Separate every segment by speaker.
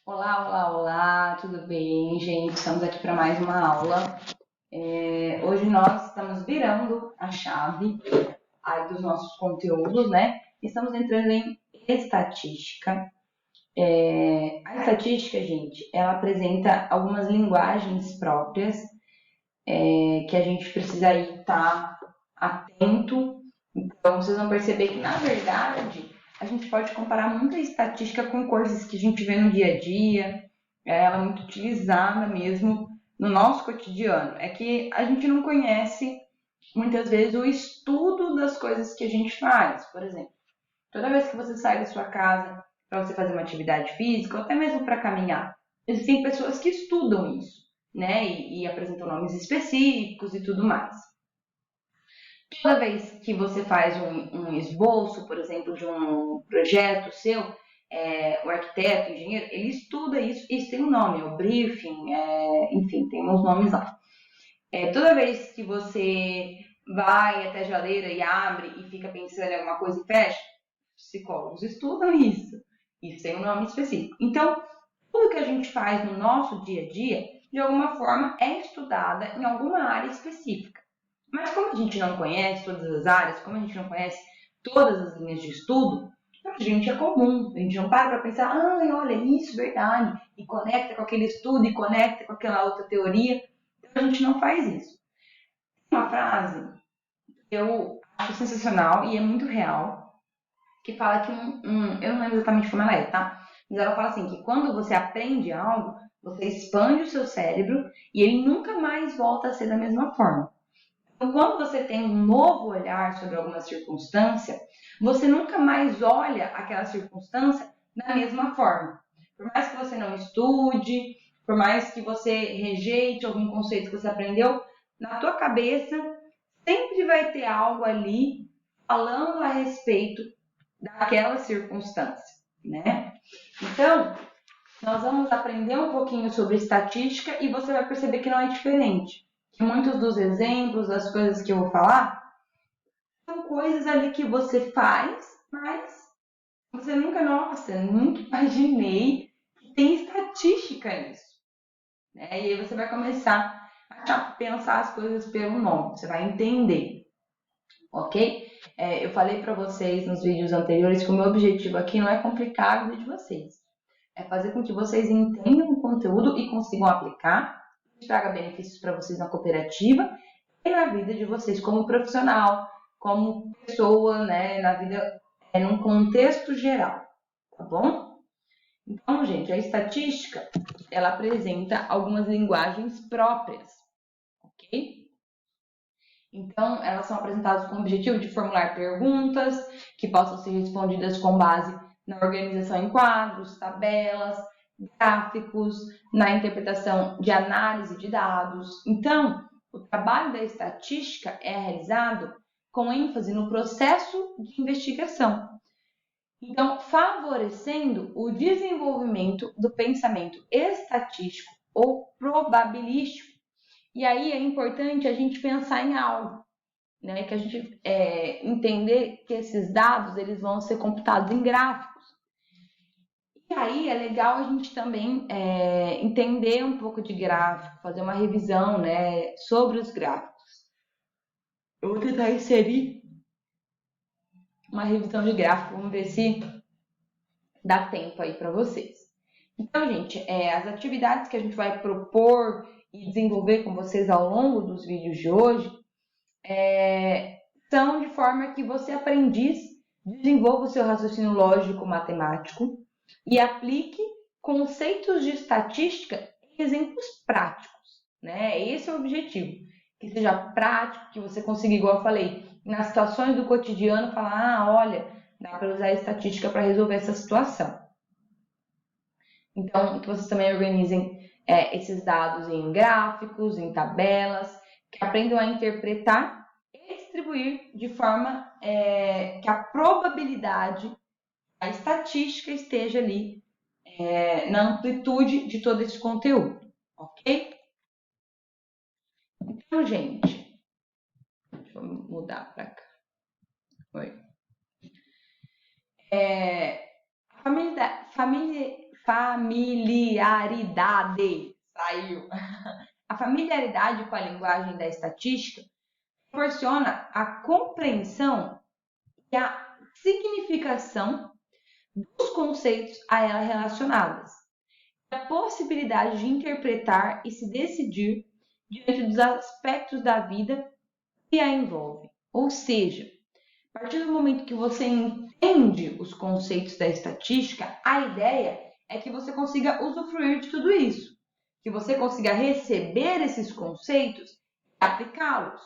Speaker 1: Olá, olá, olá, tudo bem, gente? Estamos aqui para mais uma aula. Hoje nós estamos virando a chave aí dos nossos conteúdos, né? Estamos entrando em estatística. A estatística, gente, ela apresenta algumas linguagens próprias que a gente precisa aí estar atento. Então, vocês vão perceber que, na verdade, a gente pode comparar muita estatística com coisas que a gente vê no dia a dia, ela é muito utilizada mesmo no nosso cotidiano. É que a gente não conhece, muitas vezes, o estudo das coisas que a gente faz. Por exemplo, toda vez que você sai da sua casa para você fazer uma atividade física, ou até mesmo para caminhar, existem pessoas que estudam isso, né? E apresentam nomes específicos e tudo mais. Toda vez que você faz um esboço, por exemplo, de um projeto seu, o arquiteto, o engenheiro, ele estuda isso tem um nome, o briefing, enfim, tem uns nomes lá. Toda vez que você vai até a geladeira e abre e fica pensando em alguma coisa e fecha, psicólogos estudam isso tem um nome específico. Então, tudo que a gente faz no nosso dia a dia, de alguma forma, é estudada em alguma área específica. Mas como a gente não conhece todas as áreas, como a gente não conhece todas as linhas de estudo, a gente é comum, a gente não para pensar, olha, isso, verdade, e conecta com aquele estudo, e conecta com aquela outra teoria. Então a gente não faz isso. Tem uma frase que eu acho sensacional e é muito real, que fala que eu não lembro exatamente como ela é, tá? Mas ela fala assim, que quando você aprende algo, você expande o seu cérebro e ele nunca mais volta a ser da mesma forma. Então, quando você tem um novo olhar sobre alguma circunstância, você nunca mais olha aquela circunstância da mesma forma. Por mais que você não estude, por mais que você rejeite algum conceito que você aprendeu, na tua cabeça sempre vai ter algo ali falando a respeito daquela circunstância, né? Então, nós vamos aprender um pouquinho sobre estatística e você vai perceber que não é diferente. Que muitos dos exemplos, das coisas que eu vou falar, são coisas ali que você faz, mas você nunca, nossa, nunca imaginei que tem estatística nisso. Né? E aí você vai começar a pensar as coisas pelo nome, você vai entender, ok? Eu falei para vocês nos vídeos anteriores que o meu objetivo aqui não é complicar a vida de vocês. É fazer com que vocês entendam o conteúdo e consigam aplicar, traga benefícios para vocês na cooperativa e na vida de vocês como profissional, como pessoa, né, na vida, num contexto geral, tá bom? Então, gente, a estatística, ela apresenta algumas linguagens próprias, ok? Então, elas são apresentadas com o objetivo de formular perguntas que possam ser respondidas com base na organização em quadros, tabelas, gráficos, na interpretação de análise de dados. Então, o trabalho da estatística é realizado com ênfase no processo de investigação. Então, favorecendo o desenvolvimento do pensamento estatístico ou probabilístico. E aí é importante a gente pensar em algo, né? Que a gente entender que esses dados eles vão ser computados em gráficos. E aí é legal a gente também entender um pouco de gráfico, fazer uma revisão, né, sobre os gráficos. Eu vou tentar inserir uma revisão de gráfico, vamos ver se dá tempo aí para vocês. Então, gente, as atividades que a gente vai propor e desenvolver com vocês ao longo dos vídeos de hoje são de forma que você, aprendiz, desenvolva o seu raciocínio lógico matemático e aplique conceitos de estatística em exemplos práticos, né? Esse é o objetivo, que seja prático, que você consiga, igual eu falei, nas situações do cotidiano, falar, olha, dá para usar a estatística para resolver essa situação. Então, que vocês também organizem esses dados em gráficos, em tabelas, que aprendam a interpretar e distribuir de forma que a probabilidade, a estatística esteja ali na amplitude de todo esse conteúdo, ok? Então, gente, deixa eu mudar para cá. Oi. Familiaridade. Saiu. A familiaridade com a linguagem da estatística proporciona a compreensão e a significação dos conceitos a ela relacionados, a possibilidade de interpretar e se decidir diante dos aspectos da vida que a envolvem. Ou seja, a partir do momento que você entende os conceitos da estatística, a ideia é que você consiga usufruir de tudo isso, que você consiga receber esses conceitos e aplicá-los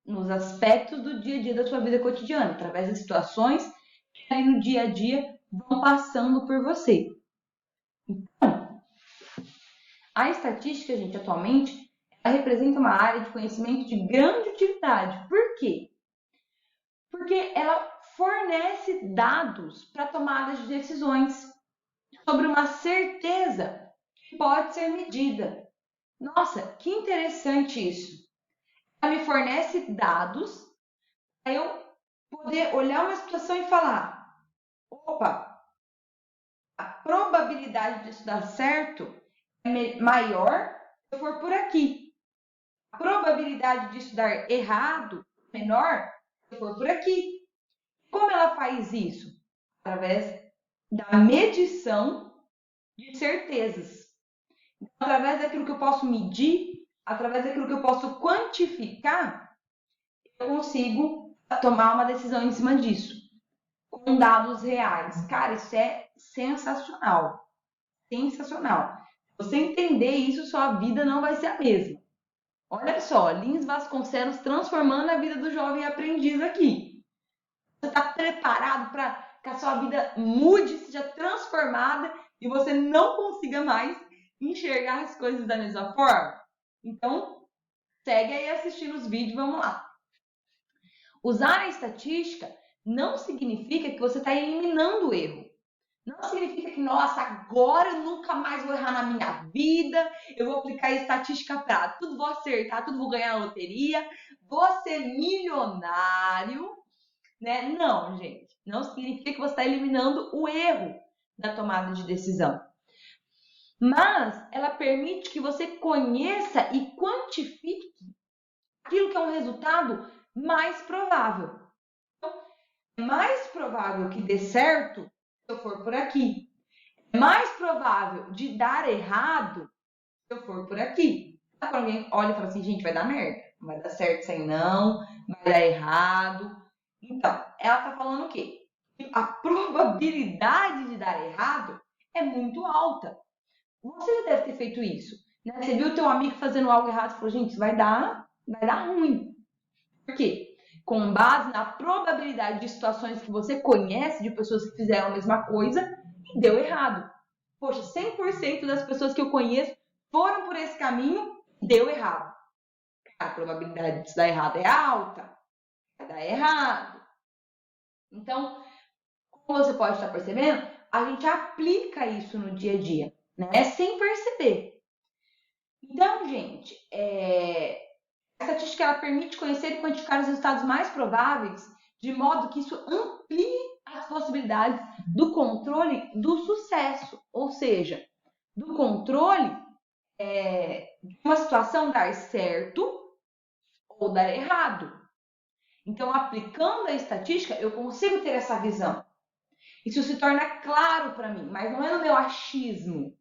Speaker 1: nos aspectos do dia a dia da sua vida cotidiana, através das situações que aí no dia a dia vão passando por você. Então, a estatística, gente, atualmente, ela representa uma área de conhecimento de grande utilidade. Por quê? Porque ela fornece dados para tomadas de decisões sobre uma certeza que pode ser medida. Nossa, que interessante isso! Ela me fornece dados para eu poder olhar uma situação e falar: opa, a probabilidade disso dar certo é maior se eu for por aqui. A probabilidade disso dar errado é menor se eu for por aqui. Como ela faz isso? Através da medição de certezas. Então, através daquilo que eu posso medir, através daquilo que eu posso quantificar, eu consigo tomar uma decisão em cima disso, com dados reais. Cara, isso é sensacional. Sensacional. Se você entender isso, sua vida não vai ser a mesma. Olha só, Lins Vasconcelos transformando a vida do jovem aprendiz aqui. Você está preparado para que a sua vida mude, seja transformada e você não consiga mais enxergar as coisas da mesma forma? Então, segue aí assistindo os vídeos, vamos lá. Usar a estatística não significa que você está eliminando o erro. Não significa que, nossa, agora eu nunca mais vou errar na minha vida, eu vou aplicar estatística para tudo, vou acertar, tudo, vou ganhar na loteria, vou ser milionário, né? Não, gente. Não significa que você está eliminando o erro da tomada de decisão. Mas ela permite que você conheça e quantifique aquilo que é um resultado mais provável. Então, é mais provável que dê certo se eu for por aqui. É mais provável de dar errado se eu for por aqui. Quando alguém olha e fala assim, gente, vai dar merda. Não vai dar certo isso aí não, vai dar errado. Então, ela está falando o quê? A probabilidade de dar errado é muito alta. Você já deve ter feito isso, né? Você viu o teu amigo fazendo algo errado e falou, gente, isso vai dar ruim. Por quê? Com base na probabilidade de situações que você conhece de pessoas que fizeram a mesma coisa e deu errado. Poxa, 100% das pessoas que eu conheço foram por esse caminho e deu errado. A probabilidade de dar errado é alta. Vai dar errado. Então, como você pode estar percebendo, a gente aplica isso no dia a dia, né? Sem perceber. Então, gente, a estatística ela permite conhecer e quantificar os resultados mais prováveis, de modo que isso amplie as possibilidades do controle do sucesso, ou seja, do controle de uma situação dar certo ou dar errado. Então, aplicando a estatística, eu consigo ter essa visão. Isso se torna claro para mim, mas não é no meu achismo.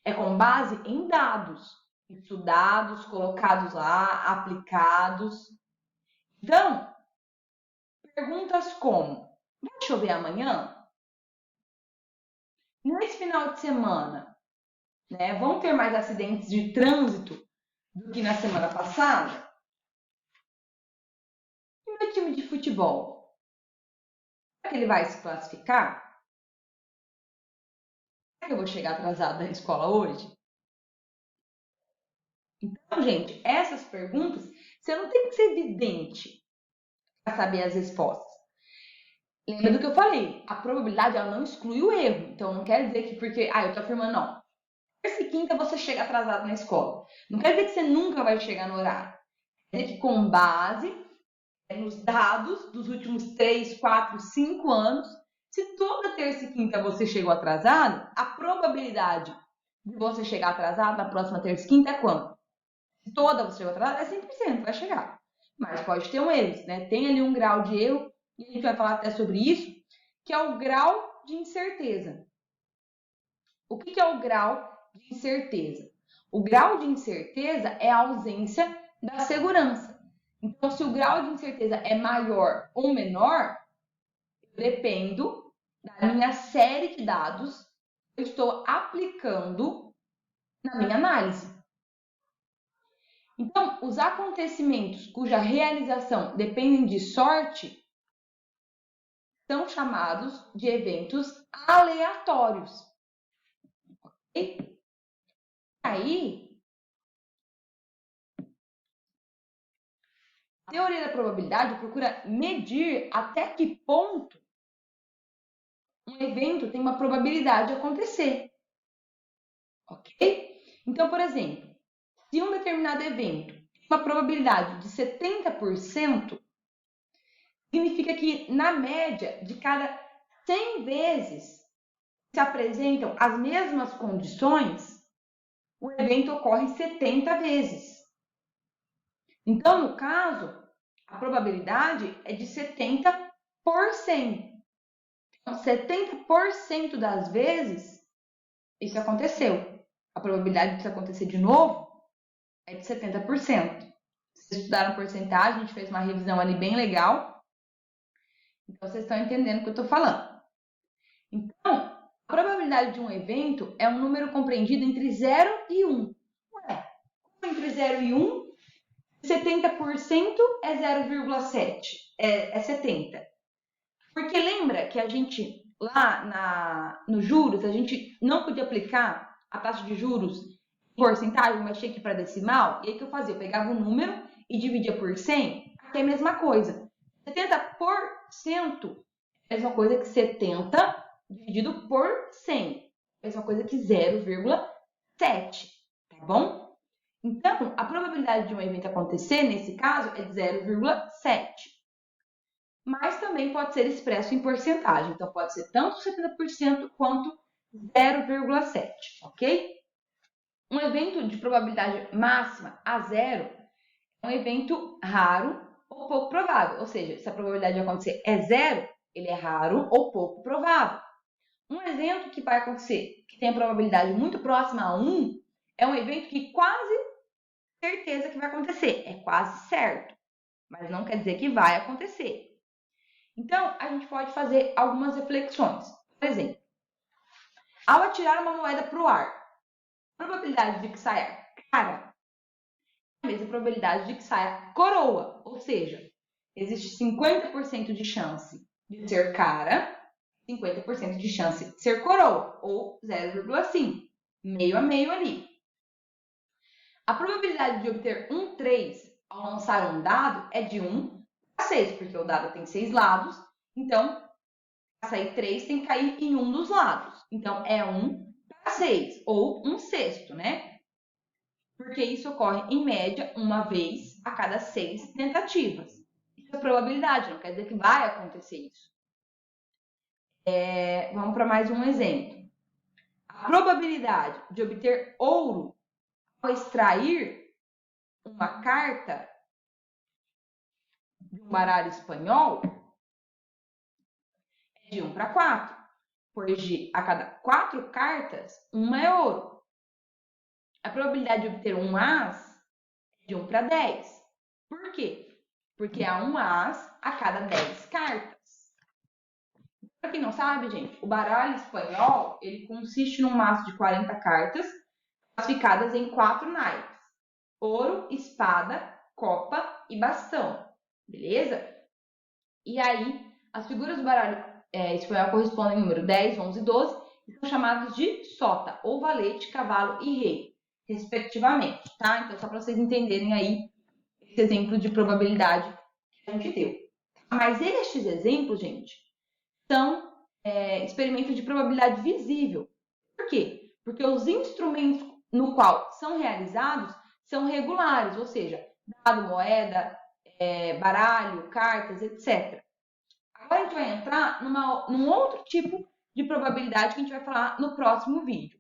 Speaker 1: É com base em dados, estudados, colocados lá, aplicados. Então, perguntas como: vai chover amanhã? Nesse final de semana, né, vão ter mais acidentes de trânsito do que na semana passada? E meu time de futebol? Será que ele vai se classificar? Será que eu vou chegar atrasada na escola hoje? Então, gente, essas perguntas, você não tem que ser vidente para saber as respostas. Lembra do que eu falei? A probabilidade ela não exclui o erro. Então, não quer dizer que porque... eu tô afirmando, não. Terça e quinta você chega atrasado na escola. Não quer dizer que você nunca vai chegar no horário. Quer dizer que com base nos dados dos últimos 3, 4, 5 anos, Se toda terça e quinta você chegou atrasado, a probabilidade de você chegar atrasado na próxima terça e quinta é quanto? Se toda você chegou atrasado, é 100%, vai chegar. Mas pode ter um erro, né? Tem ali um grau de erro, e a gente vai falar até sobre isso, que é o grau de incerteza. O que é o grau de incerteza? O grau de incerteza é a ausência da segurança. Então, se o grau de incerteza é maior ou menor, eu dependo da minha série de dados que eu estou aplicando na minha análise. Então, os acontecimentos cuja realização dependem de sorte são chamados de eventos aleatórios. E aí, a teoria da probabilidade procura medir até que ponto um evento tem uma probabilidade de acontecer. Ok? Então, por exemplo, se um determinado evento tem uma probabilidade de 70%, significa que, na média, de cada 100 vezes que se apresentam as mesmas condições, o evento ocorre 70 vezes. Então, no caso, a probabilidade é de 70 por 100. Então, 70% das vezes isso aconteceu. A probabilidade disso acontecer de novo é de 70%. Vocês estudaram porcentagem, a gente fez uma revisão ali bem legal. Então, vocês estão entendendo o que eu estou falando. Então, a probabilidade de um evento é um número compreendido entre 0 e 1. Ué, como entre 0 e 1, 70% é 0,7, é 70. Porque lembra que a gente, lá no juros, a gente não podia aplicar a taxa de juros em porcentagem, mas tinha que ir para decimal? E aí o que eu fazia? Eu pegava o número e dividia por 100, aqui é a mesma coisa. 70% é a mesma coisa que 70 dividido por 100. É a mesma coisa que 0,7, tá bom? Então, a probabilidade de um evento acontecer, nesse caso, é de 0,7. Mas também pode ser expresso em porcentagem. Então, pode ser tanto 70% quanto 0,7, ok? Um evento de probabilidade máxima a zero é um evento raro ou pouco provável. Ou seja, se a probabilidade de acontecer é zero, ele é raro ou pouco provável. Um evento que vai acontecer, que tem a probabilidade muito próxima a 1, é um evento que quase certeza que vai acontecer. É quase certo, mas não quer dizer que vai acontecer. Então, a gente pode fazer algumas reflexões. Por exemplo, ao atirar uma moeda para o ar, a probabilidade de que saia cara é a mesma probabilidade de que saia coroa. Ou seja, existe 50% de chance de ser cara, 50% de chance de ser coroa, ou 0,5. Meio a meio ali. A probabilidade de obter um 3 ao lançar um dado é de 1 a 6, porque o dado tem 6 lados, então, para sair 3 tem que cair em um dos lados. Então, é 1 para 6, ou 1/6, né? Porque isso ocorre, em média, uma vez a cada 6 tentativas. Isso é probabilidade, não quer dizer que vai acontecer isso. Vamos para mais um exemplo. A probabilidade de obter ouro ao extrair uma carta de um baralho espanhol é de 1 para 4, pois a cada 4 cartas, uma é ouro. A probabilidade de obter um as é de 1 para 10. Por quê? Porque há um as a cada 10 cartas. Para quem não sabe, gente, o baralho espanhol ele consiste num maço de 40 cartas classificadas em 4 naipes: ouro, espada, copa e bastão. Beleza? E aí, as figuras do baralho espanhol correspondem ao número 10, 11 e 12 e são chamados de sota, ou valete, cavalo e rei, respectivamente, tá? Então, só para vocês entenderem aí esse exemplo de probabilidade que a gente deu. Mas estes exemplos, gente, são experimentos de probabilidade visível. Por quê? Porque os instrumentos no qual são realizados são regulares, ou seja, dado, moeda, baralho, cartas, etc. Agora a gente vai entrar num outro tipo de probabilidade que a gente vai falar no próximo vídeo.